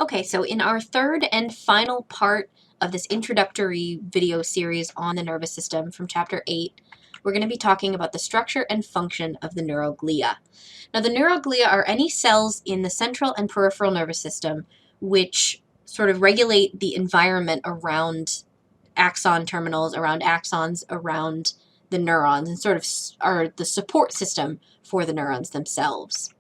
Okay, so in our third and final part of this introductory video series on the nervous system from Chapter 8, we're going to be talking about the structure and function of the neuroglia. Now, the neuroglia are any cells in the central and peripheral nervous system which sort of regulate the environment around axon terminals, around axons, around the neurons, and sort of are the support system for the neurons themselves.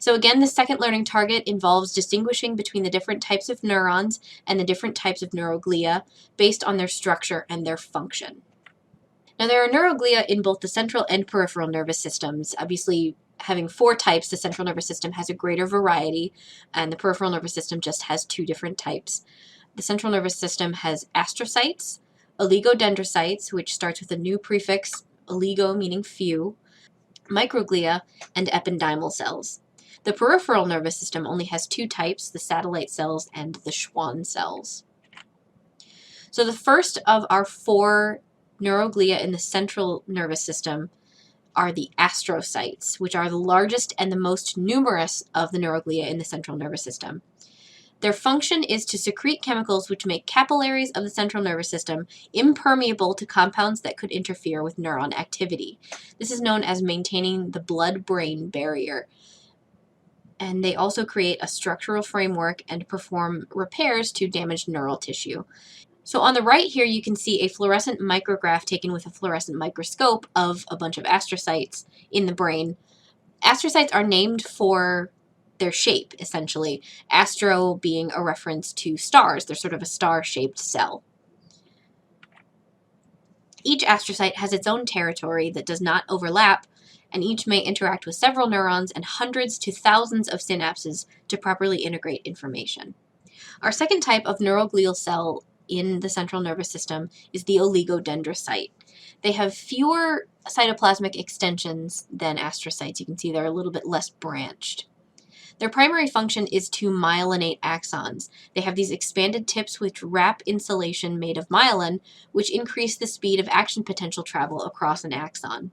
So again, the second learning target involves distinguishing between the different types of neurons and the different types of neuroglia based on their structure and their function. Now, there are neuroglia in both the central and peripheral nervous systems. Obviously, having 4 types, the central nervous system has a greater variety, and the peripheral nervous system just has 2 different types. The central nervous system has astrocytes, oligodendrocytes, which starts with a new prefix, oligo meaning few, microglia, and ependymal cells. The peripheral nervous system only has 2 types, the satellite cells and the Schwann cells. So the first of our 4 neuroglia in the central nervous system are the astrocytes, which are the largest and the most numerous of the neuroglia in the central nervous system. Their function is to secrete chemicals which make capillaries of the central nervous system impermeable to compounds that could interfere with neuron activity. This is known as maintaining the blood-brain barrier. And they also create a structural framework and perform repairs to damaged neural tissue. So on the right here, you can see a fluorescent micrograph taken with a fluorescent microscope of a bunch of astrocytes in the brain. Astrocytes are named for their shape, essentially. Astro being a reference to stars. They're sort of a star-shaped cell. Each astrocyte has its own territory that does not overlap, and each may interact with several neurons and hundreds to thousands of synapses to properly integrate information. Our second type of neuroglial cell in the central nervous system is the oligodendrocyte. They have fewer cytoplasmic extensions than astrocytes. You can see they're a little bit less branched. Their primary function is to myelinate axons. They have these expanded tips which wrap insulation made of myelin, which increase the speed of action potential travel across an axon.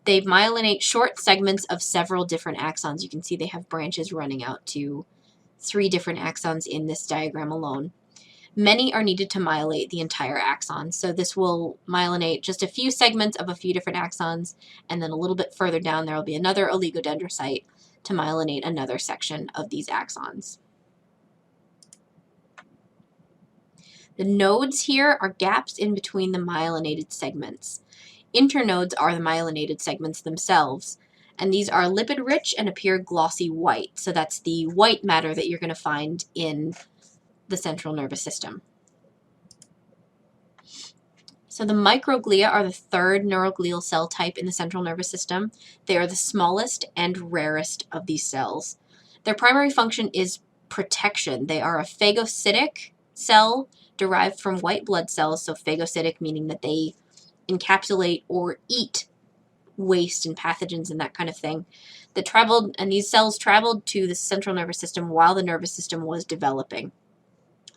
They myelinate short segments of several different axons. You can see they have branches running out to 3 different axons in this diagram alone. Many are needed to myelate the entire axon, so this will myelinate just a few segments of a few different axons, and then a little bit further down there will be another oligodendrocyte to myelinate another section of these axons. The nodes here are gaps in between the myelinated segments. Internodes are the myelinated segments themselves, and these are lipid-rich and appear glossy white, so that's the white matter that you're going to find in the central nervous system. So the microglia are the third neuroglial cell type in the central nervous system. They are the smallest and rarest of these cells. Their primary function is protection. They are a phagocytic cell derived from white blood cells, so phagocytic meaning that they encapsulate or eat waste and pathogens and that kind of thing. These cells traveled to the central nervous system while the nervous system was developing.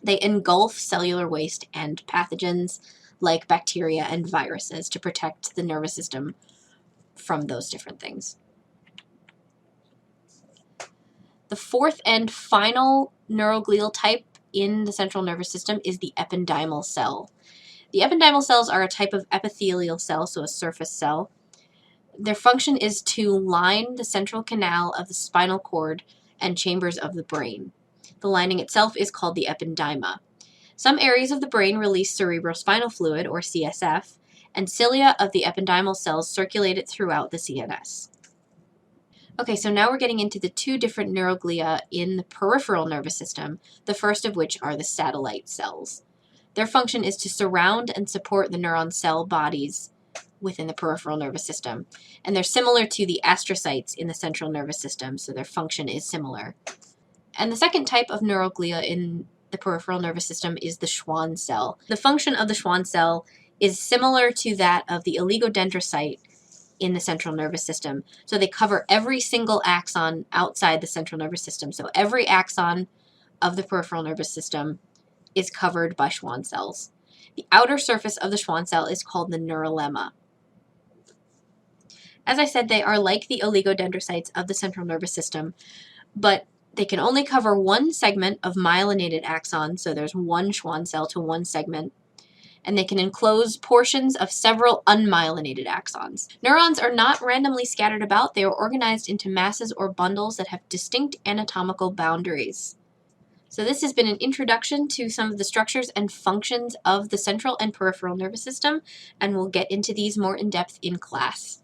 They engulf cellular waste and pathogens like bacteria and viruses to protect the nervous system from those different things. The fourth and final neuroglial type in the central nervous system is the ependymal cell. The ependymal cells are a type of epithelial cell, so a surface cell. Their function is to line the central canal of the spinal cord and chambers of the brain. The lining itself is called the ependyma. Some areas of the brain release cerebrospinal fluid, or CSF, and cilia of the ependymal cells circulate it throughout the CNS. Okay, so now we're getting into the 2 different neuroglia in the peripheral nervous system, the first of which are the satellite cells. Their function is to surround and support the neuron cell bodies within the peripheral nervous system, and they're similar to the astrocytes in the central nervous system, so their function is similar. And the second type of neuroglia in the peripheral nervous system is the Schwann cell. The function of the Schwann cell is similar to that of the oligodendrocyte in the central nervous system. So they cover every single axon outside the central nervous system. So every axon of the peripheral nervous system is covered by Schwann cells. The outer surface of the Schwann cell is called the neurolemma. As I said, they are like the oligodendrocytes of the central nervous system, but They can only cover one segment of myelinated axon, so there's one Schwann cell to one segment, and they can enclose portions of several unmyelinated axons. Neurons are not randomly scattered about. They are organized into masses or bundles that have distinct anatomical boundaries. So this has been an introduction to some of the structures and functions of the central and peripheral nervous system, and we'll get into these more in depth in class.